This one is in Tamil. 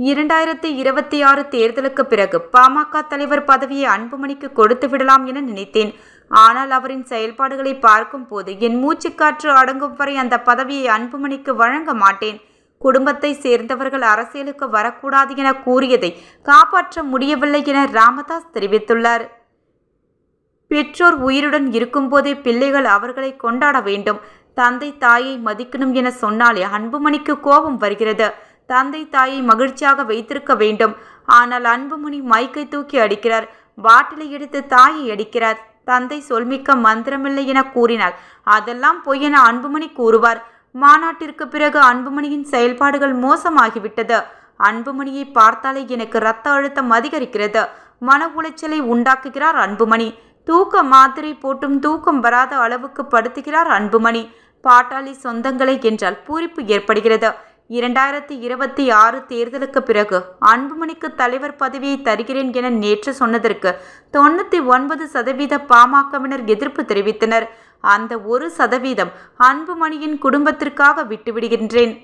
2026 தேர்தலுக்கு பிறகு பாமக தலைவர் பதவியை அன்புமணிக்கு கொடுத்து விடலாம் என நினைத்தேன். ஆனால் அவரின் செயல்பாடுகளை பார்க்கும் போது என் மூச்சுக்காற்று அடங்கும் வரை அந்த பதவியை அன்புமணிக்கு வழங்க மாட்டேன். குடும்பத்தை சேர்ந்தவர்கள் அரசியலுக்கு வரக்கூடாது என கூறியதை காப்பாற்ற முடியவில்லை என ராமதாஸ் தெரிவித்துள்ளார். பெற்றோர் உயிருடன் இருக்கும்போதே பிள்ளைகள் அவர்களை கொண்டாட வேண்டும். தந்தை தாயை மதிக்கணும் என சொன்னாலே அன்புமணிக்கு கோபம் வருகிறது. தந்தை தாயை மகிழ்ச்சியாக வைத்திருக்க வேண்டும். ஆனால் அன்புமணி மைக்கை தூக்கி அடிக்கிறார். பாட்டிலை எடுத்து தாயை அடிக்கிறார். தந்தை சொல்மிக்க மந்திரமில்லை என கூறினார். அதெல்லாம் பொய் என அன்புமணி கூறுவார். மாநாட்டிற்கு பிறகு அன்புமணியின் செயல்பாடுகள் மோசமாகிவிட்டது. அன்புமணியை பார்த்தாலே எனக்கு இரத்த அழுத்தம் அதிகரிக்கிறது. மன உளைச்சலை உண்டாக்குகிறார் அன்புமணி. தூக்க மாத்திரை போட்டும் தூக்கம் வராத அளவுக்கு படுத்துகிறார் அன்புமணி. பாட்டாளி சொந்தங்களை என்றால் பூரிப்பு ஏற்படுகிறது. 2026 தேர்தலுக்கு பிறகு அன்புமணிக்கு தலைவர் பதவியை தருகிறேன் என நேற்று சொன்னதற்கு 99% பாமகவினர் எதிர்ப்பு தெரிவித்தனர். அந்த 1% அன்புமணியின் குடும்பத்திற்காக விட்டுவிடுகின்றேன்.